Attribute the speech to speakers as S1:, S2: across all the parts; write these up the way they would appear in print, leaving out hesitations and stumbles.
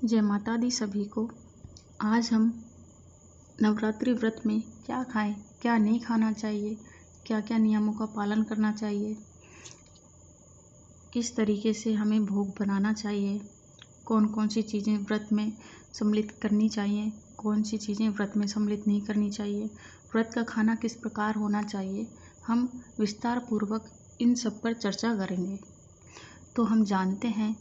S1: जय माता दी सभी को। आज हम नवरात्रि व्रत में क्या खाएं, क्या नहीं खाना चाहिए, क्या क्या नियमों का पालन करना चाहिए, किस तरीके से हमें भोग बनाना चाहिए, कौन कौन सी चीज़ें व्रत में सम्मिलित करनी चाहिए, कौन सी चीज़ें व्रत में सम्मिलित नहीं करनी चाहिए, व्रत का खाना किस प्रकार होना चाहिए, हम विस्तार पूर्वक इन सब पर चर्चा करेंगे। तो हम जानते हैं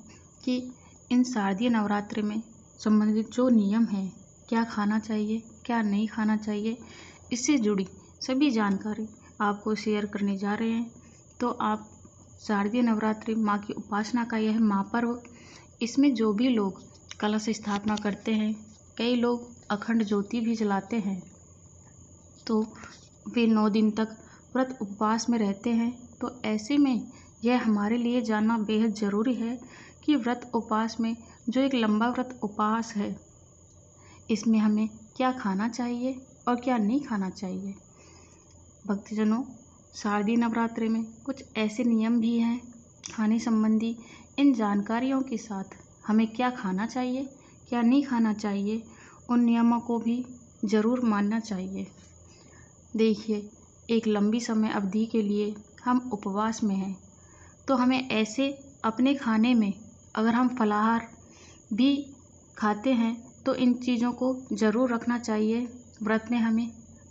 S1: कि इन शारदीय नवरात्रि में संबंधित जो नियम हैं, क्या खाना चाहिए, क्या नहीं खाना चाहिए, इससे जुड़ी सभी जानकारी आपको शेयर करने जा रहे हैं। तो आप शारदीय नवरात्रि माँ की उपासना का यह महापर्व, इसमें जो भी लोग कलश स्थापना करते हैं, कई लोग अखंड ज्योति भी जलाते हैं, तो वे 9 दिन तक व्रत उपवास में रहते हैं। तो ऐसे में यह हमारे लिए जानना बेहद ज़रूरी है कि व्रत उपवास में जो एक लंबा व्रत उपवास है, इसमें हमें क्या खाना चाहिए और क्या नहीं खाना चाहिए। भक्तजनों, शारदीय नवरात्रि में कुछ ऐसे नियम भी हैं खाने संबंधी। इन जानकारियों के साथ हमें क्या खाना चाहिए, क्या नहीं खाना चाहिए, उन नियमों को भी ज़रूर मानना चाहिए। देखिए, एक लंबी समय अवधि के लिए हम उपवास में हैं, तो हमें ऐसे अपने खाने में अगर हम फलाहार भी खाते हैं तो इन चीज़ों को ज़रूर रखना चाहिए। व्रत में हमें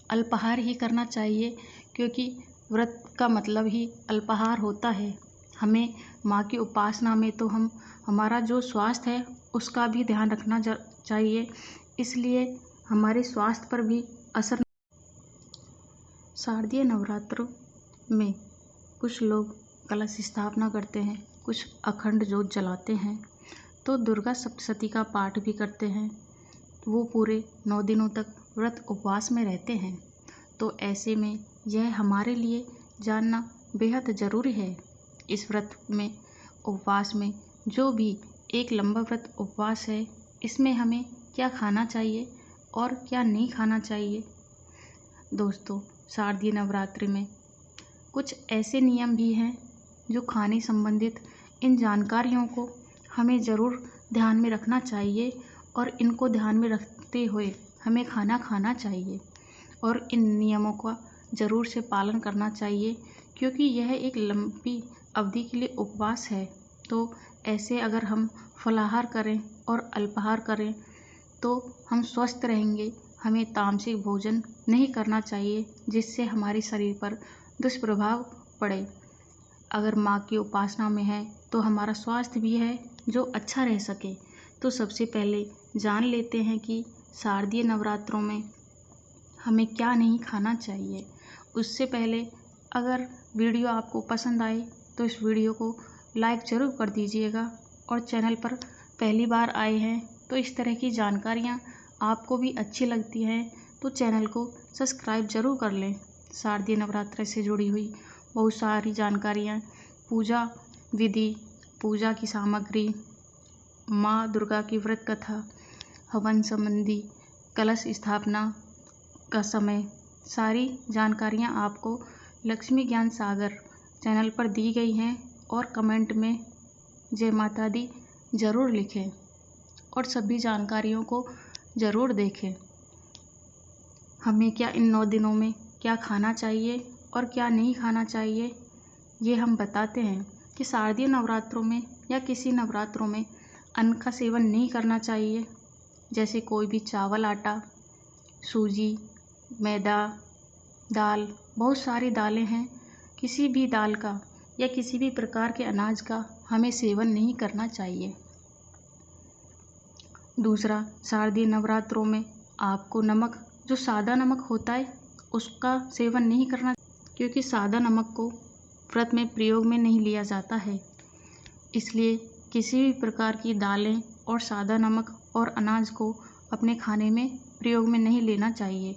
S1: अल्पाहार ही करना चाहिए, क्योंकि व्रत का मतलब ही अल्पाहार होता है। हमें माँ की उपासना में तो हमारा जो स्वास्थ्य है उसका भी ध्यान रखना चाहिए, इसलिए हमारे स्वास्थ्य पर भी असर। शारदीय नवरात्रों में कुछ लोग कलश स्थापना करते हैं, कुछ अखंड ज्योत जलाते हैं, तो दुर्गा सप्तशती का पाठ भी करते हैं। वो पूरे 9 दिनों तक व्रत उपवास में रहते हैं। तो ऐसे में यह हमारे लिए जानना बेहद ज़रूरी है। इस व्रत में, उपवास में, जो भी एक लंबा व्रत उपवास है, इसमें हमें क्या खाना चाहिए और क्या नहीं खाना चाहिए। दोस्तों, शारदीय नवरात्रि में कुछ ऐसे नियम भी हैं जो खाने संबंधित इन जानकारियों को हमें ज़रूर ध्यान में रखना चाहिए, और इनको ध्यान में रखते हुए हमें खाना खाना चाहिए और इन नियमों का ज़रूर से पालन करना चाहिए, क्योंकि यह एक लंबी अवधि के लिए उपवास है। तो ऐसे अगर हम फलाहार करें और अल्पाहार करें तो हम स्वस्थ रहेंगे। हमें तामसिक भोजन नहीं करना चाहिए, जिससे हमारे शरीर पर दुष्प्रभाव पड़े। अगर माँ की उपासना में है तो हमारा स्वास्थ्य भी है जो अच्छा रह सके। तो सबसे पहले जान लेते हैं कि शारदीय नवरात्रों में हमें क्या नहीं खाना चाहिए। उससे पहले अगर वीडियो आपको पसंद आए तो इस वीडियो को लाइक ज़रूर कर दीजिएगा, और चैनल पर पहली बार आए हैं तो इस तरह की जानकारियाँ आपको भी अच्छी लगती हैं तो चैनल को सब्सक्राइब ज़रूर कर लें। शारदीय नवरात्रि से जुड़ी हुई बहुत सारी जानकारियाँ, पूजा विधि, पूजा की सामग्री, माँ दुर्गा की व्रत कथा, हवन संबंधी, कलश स्थापना का समय, सारी जानकारियाँ आपको लक्ष्मी ज्ञान सागर चैनल पर दी गई हैं। और कमेंट में जय माता दी ज़रूर लिखें और सभी जानकारियों को ज़रूर देखें। हमें क्या इन 9 दिनों में क्या खाना चाहिए और क्या नहीं खाना चाहिए, ये हम बताते हैं कि शारदीय नवरात्रों में या किसी नवरात्रों में अन्न का सेवन नहीं करना चाहिए, जैसे कोई भी चावल, आटा, सूजी, मैदा, दाल, बहुत सारी दालें हैं। किसी भी दाल का या किसी भी प्रकार के अनाज का हमें सेवन नहीं करना चाहिए। दूसरा, शारदीय नवरात्रों में आपको नमक, जो सादा नमक होता है, उसका सेवन नहीं करना, क्योंकि सादा नमक को व्रत में प्रयोग में नहीं लिया जाता है। इसलिए किसी भी प्रकार की दालें और सादा नमक और अनाज को अपने खाने में प्रयोग में नहीं लेना चाहिए,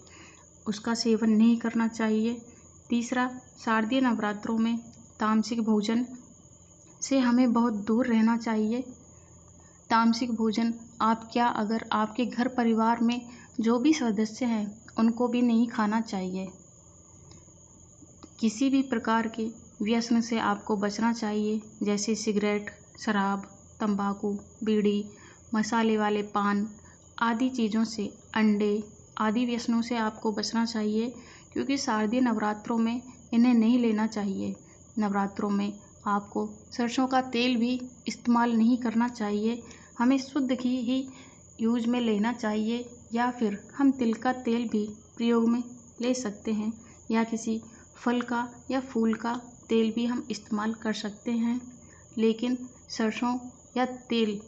S1: उसका सेवन नहीं करना चाहिए। तीसरा, शारदीय नवरात्रों में तामसिक भोजन से हमें बहुत दूर रहना चाहिए। तामसिक भोजन आप क्या, अगर आपके घर परिवार में जो भी सदस्य हैं उनको भी नहीं खाना चाहिए। किसी भी प्रकार के व्यसन से आपको बचना चाहिए, जैसे सिगरेट, शराब, तंबाकू, बीड़ी, मसाले वाले पान आदि चीज़ों से, अंडे आदि व्यसनों से आपको बचना चाहिए, क्योंकि शारदीय नवरात्रों में इन्हें नहीं लेना चाहिए। नवरात्रों में आपको सरसों का तेल भी इस्तेमाल नहीं करना चाहिए। हमें शुद्ध घी ही यूज में लेना चाहिए, या फिर हम तिल का तेल भी प्रयोग में ले सकते हैं, या किसी फल का या फूल का तेल भी हम इस्तेमाल कर सकते हैं। लेकिन सरसों या तेल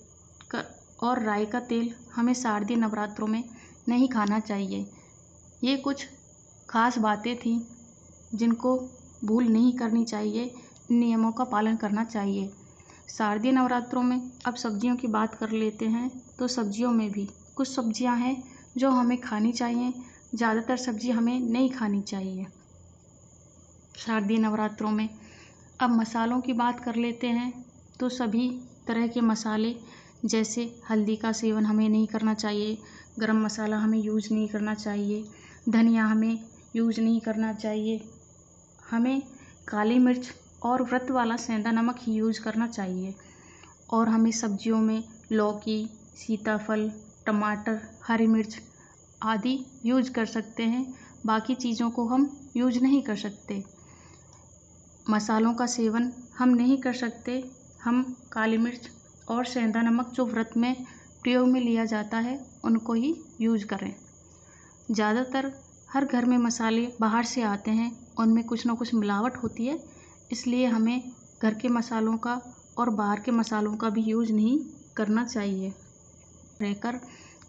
S1: का और राई का तेल हमें शारदीय नवरात्रों में नहीं खाना चाहिए। ये कुछ खास बातें थीं जिनको भूल नहीं करनी चाहिए, इन नियमों का पालन करना चाहिए। शारदीय नवरात्रों में अब सब्जियों की बात कर लेते हैं, तो सब्जियों में भी कुछ सब्जियां हैं जो हमें खानी चाहिए, ज़्यादातर सब्जी हमें नहीं खानी चाहिए शारदीय नवरात्रों में। अब मसालों की बात कर लेते हैं, तो सभी तरह के मसाले, जैसे हल्दी का सेवन हमें नहीं करना चाहिए, गरम मसाला हमें यूज नहीं करना चाहिए, धनिया हमें यूज नहीं करना चाहिए। हमें काली मिर्च और व्रत वाला सेंधा नमक ही यूज करना चाहिए। और हमें सब्जियों में लौकी, सीताफल, टमाटर, हरी मिर्च आदि यूज कर सकते हैं। बाकी चीज़ों को हम यूज नहीं कर सकते। मसालों का सेवन हम नहीं कर सकते। हम काली मिर्च और सेंधा नमक जो व्रत में प्रयोग में लिया जाता है उनको ही यूज करें। ज़्यादातर हर घर में मसाले बाहर से आते हैं, उनमें कुछ ना कुछ मिलावट होती है, इसलिए हमें घर के मसालों का और बाहर के मसालों का भी यूज नहीं करना चाहिए। रहकर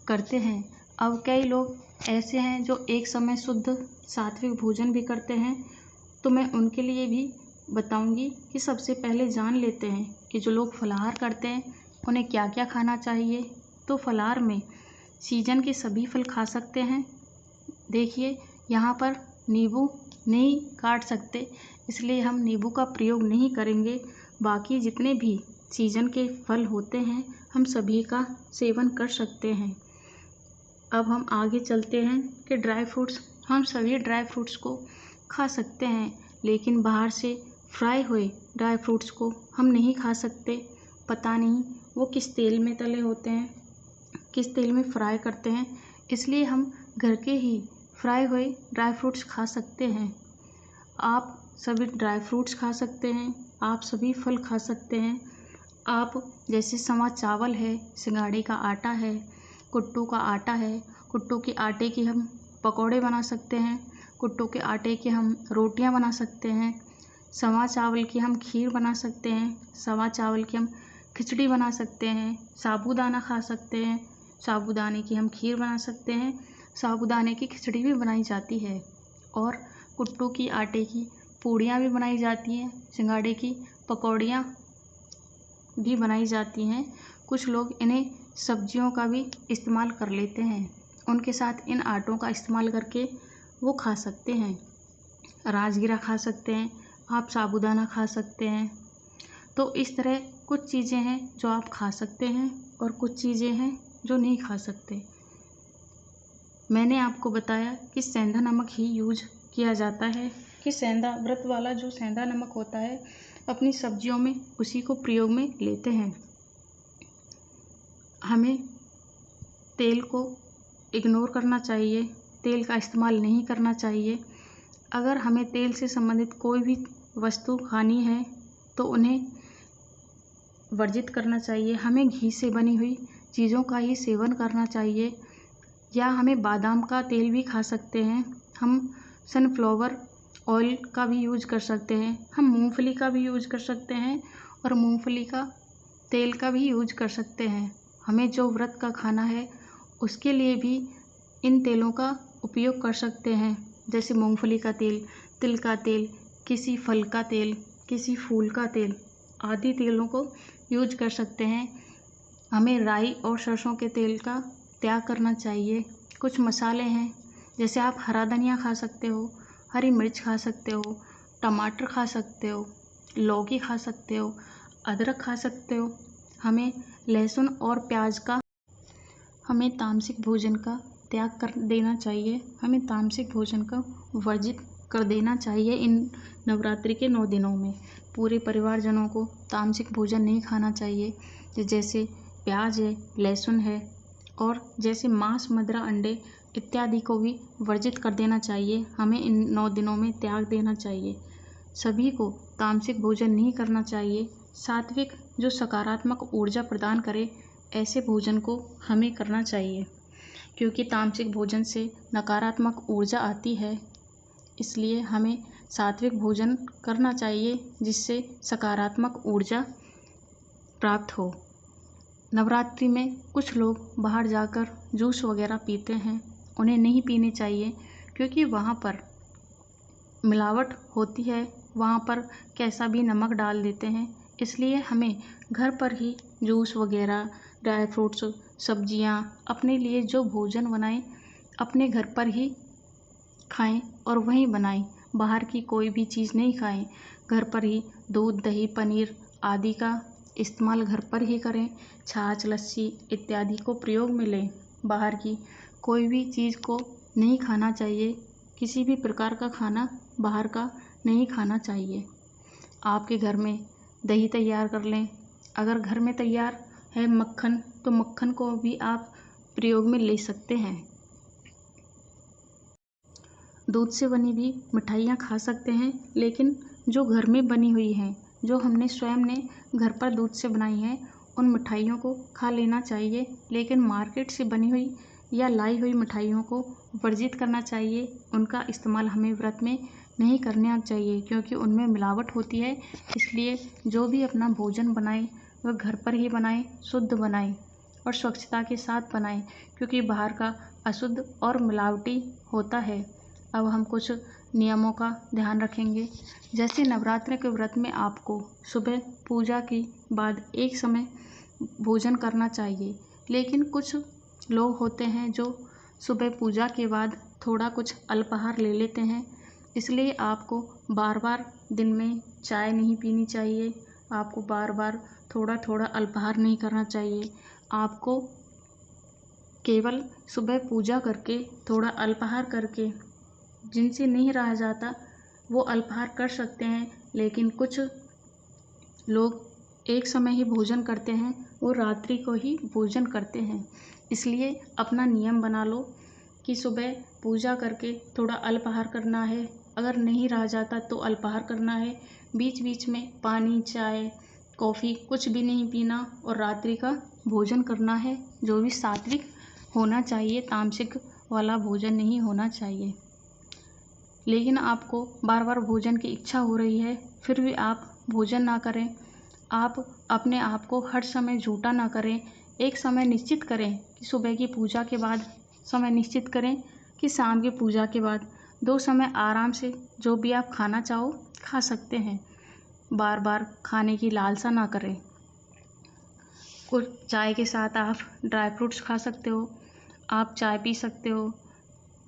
S1: करते हैं। अब कई लोग ऐसे हैं जो एक समय शुद्ध सात्विक भोजन भी करते हैं, तो मैं उनके लिए भी बताऊंगी कि सबसे पहले जान लेते हैं कि जो लोग फलाहार करते हैं उन्हें क्या क्या खाना चाहिए। तो फलाहार में सीजन के सभी फल खा सकते हैं। देखिए, यहाँ पर नींबू नहीं काट सकते, इसलिए हम नींबू का प्रयोग नहीं करेंगे। बाकी जितने भी सीजन के फल होते हैं हम सभी का सेवन कर सकते हैं। अब हम आगे चलते हैं कि ड्राई फ्रूट्स, हम सभी ड्राई फ्रूट्स को खा सकते हैं, लेकिन बाहर से फ्राई हुए ड्राई फ्रूट्स को हम नहीं खा सकते। पता नहीं वो किस तेल में तले होते हैं, किस तेल में फ्राई करते हैं, इसलिए हम घर के ही फ्राई हुए ड्राई फ्रूट्स खा सकते हैं। आप सभी ड्राई फ्रूट्स खा सकते हैं, आप सभी फल खा सकते हैं। आप जैसे समा चावल है, सिंगाड़े का आटा है, कुट्टू का आटा है, कुट्टू के आटे की हम पकौड़े बना सकते हैं, कुट्टू के आटे की हम रोटियां बना सकते हैं, समा चावल की हम खीर बना सकते हैं, समा चावल की हम खिचड़ी बना सकते हैं, साबूदाना खा सकते हैं, साबूदाने की हम खीर बना सकते हैं, साबूदाने की खिचड़ी भी बनाई जाती है, और कुट्टू की आटे की पूड़ियाँ भी बनाई जाती हैं, सिंगाड़े की पकौड़ियाँ भी बनाई जाती हैं। कुछ लोग इन्हें सब्जियों का भी इस्तेमाल कर लेते हैं, उनके साथ इन आटों का इस्तेमाल करके वो खा सकते हैं। राजगिरा खा सकते हैं, आप साबूदाना खा सकते हैं। तो इस तरह कुछ चीज़ें हैं जो आप खा सकते हैं और कुछ चीज़ें हैं जो नहीं खा सकते। मैंने आपको बताया कि सेंधा नमक ही यूज किया जाता है, कि सेंधा व्रत वाला जो सेंधा नमक होता है अपनी सब्जियों में उसी को प्रयोग में लेते हैं। हमें तेल को इग्नोर करना चाहिए, तेल का इस्तेमाल नहीं करना चाहिए। अगर हमें तेल से संबंधित कोई भी वस्तु खानी है तो उन्हें वर्जित करना चाहिए। हमें घी से बनी हुई चीज़ों का ही सेवन करना चाहिए, या हमें बादाम का तेल भी खा सकते हैं। हम सनफ्लावर ऑयल का भी यूज कर सकते हैं, हम मूंगफली का भी यूज कर सकते हैं, और मूंगफली का तेल का भी यूज कर सकते हैं। हमें जो व्रत का खाना है उसके लिए भी इन तेलों का उपयोग कर सकते हैं, जैसे मूंगफली का तेल, तिल का तेल, किसी फल का तेल, किसी फूल का तेल आदि तेलों को यूज कर सकते हैं। हमें राई और सरसों के तेल का त्याग करना चाहिए। कुछ मसाले हैं, जैसे आप हरा धनिया खा सकते हो, हरी मिर्च खा सकते हो, टमाटर खा सकते हो, लौकी खा सकते हो, अदरक खा सकते हो। हमें लहसुन और प्याज का, हमें तामसिक भोजन का त्याग कर देना चाहिए। हमें तामसिक भोजन का वर्जित कर देना चाहिए। इन नवरात्रि के 9 दिनों में पूरे परिवारजनों को तामसिक भोजन नहीं खाना चाहिए, जैसे प्याज है, लहसुन है और जैसे मांस, मदिरा, अंडे इत्यादि को भी वर्जित कर देना चाहिए। हमें इन 9 दिनों में त्याग देना चाहिए। सभी को तामसिक भोजन नहीं करना चाहिए। सात्विक जो सकारात्मक ऊर्जा प्रदान करे ऐसे भोजन को हमें करना चाहिए, क्योंकि तामसिक भोजन से नकारात्मक ऊर्जा आती है। इसलिए हमें सात्विक भोजन करना चाहिए जिससे सकारात्मक ऊर्जा प्राप्त हो। नवरात्रि में कुछ लोग बाहर जाकर जूस वगैरह पीते हैं, उन्हें नहीं पीने चाहिए क्योंकि वहाँ पर मिलावट होती है, वहाँ पर कैसा भी नमक डाल देते हैं। इसलिए हमें घर पर ही जूस वगैरह, ड्राई फ्रूट्स, सब्जियाँ अपने लिए जो भोजन बनाएं अपने घर पर ही खाएं और वहीं बनाएं। बाहर की कोई भी चीज़ नहीं खाएं। घर पर ही दूध, दही, पनीर आदि का इस्तेमाल घर पर ही करें। छाछ, लस्सी इत्यादि को प्रयोग में लें। बाहर की कोई भी चीज़ को नहीं खाना चाहिए। किसी भी प्रकार का खाना बाहर का नहीं खाना चाहिए। आपके घर में दही तैयार कर लें। अगर घर में तैयार है मक्खन, तो मक्खन को भी आप प्रयोग में ले सकते हैं। दूध से बनी भी मिठाइयाँ खा सकते हैं, लेकिन जो घर में बनी हुई हैं, जो हमने स्वयं ने घर पर दूध से बनाई हैं, उन मिठाइयों को खा लेना चाहिए। लेकिन मार्केट से बनी हुई या लाई हुई मिठाइयों को वर्जित करना चाहिए। उनका इस्तेमाल हमें व्रत में नहीं करना चाहिए क्योंकि उनमें मिलावट होती है। इसलिए जो भी अपना भोजन बनाए वह घर पर ही बनाए, शुद्ध बनाए और स्वच्छता के साथ बनाए, क्योंकि बाहर का अशुद्ध और मिलावटी होता है। अब हम कुछ नियमों का ध्यान रखेंगे। जैसे नवरात्र के व्रत में आपको सुबह पूजा के बाद एक समय भोजन करना चाहिए, लेकिन कुछ लोग होते हैं जो सुबह पूजा के बाद थोड़ा कुछ अल्पाहार ले लेते हैं। इसलिए आपको बार बार दिन में चाय नहीं पीनी चाहिए। आपको बार बार थोड़ा थोड़ा अल्पाहार नहीं करना चाहिए। आपको केवल सुबह पूजा करके थोड़ा अल्पाहार करके, जिनसे नहीं रहा जाता वो अल्पाहार कर सकते हैं, लेकिन कुछ लोग एक समय ही भोजन करते हैं, वो रात्रि को ही भोजन करते हैं। इसलिए अपना नियम बना लो कि सुबह पूजा करके थोड़ा अल्पाहार करना है। अगर नहीं रहा जाता तो अल्पाहार करना है। बीच बीच में पानी, चाय, कॉफ़ी कुछ भी नहीं पीना और रात्रि का भोजन करना है, जो भी सात्विक होना चाहिए। तामसिक वाला भोजन नहीं होना चाहिए। लेकिन आपको बार बार भोजन की इच्छा हो रही है, फिर भी आप भोजन ना करें। आप अपने आप को हर समय झूठा ना करें। एक समय निश्चित करें कि सुबह की पूजा के बाद, समय निश्चित करें कि शाम की पूजा के बाद। 2 समय आराम से जो भी आप खाना चाहो खा सकते हैं। बार बार खाने की लालसा ना करें। कुछ चाय के साथ आप ड्राई फ्रूट्स खा सकते हो, आप चाय पी सकते हो,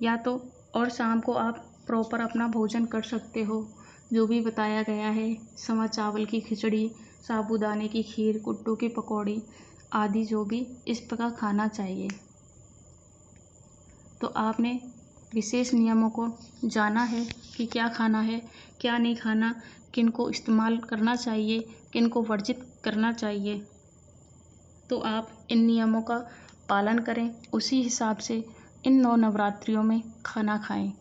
S1: या तो और शाम को आप प्रॉपर अपना भोजन कर सकते हो। जो भी बताया गया है, समा चावल की खिचड़ी, साबूदाने की खीर, कुट्टू की पकौड़ी आदि जो भी इस प्रकार खाना चाहिए। तो आपने विशेष नियमों को जाना है कि क्या खाना है, क्या नहीं खाना, किन को इस्तेमाल करना चाहिए, किन को वर्जित करना चाहिए। तो आप इन नियमों का पालन करें, उसी हिसाब से इन 9 नवरात्रियों में खाना खाएं।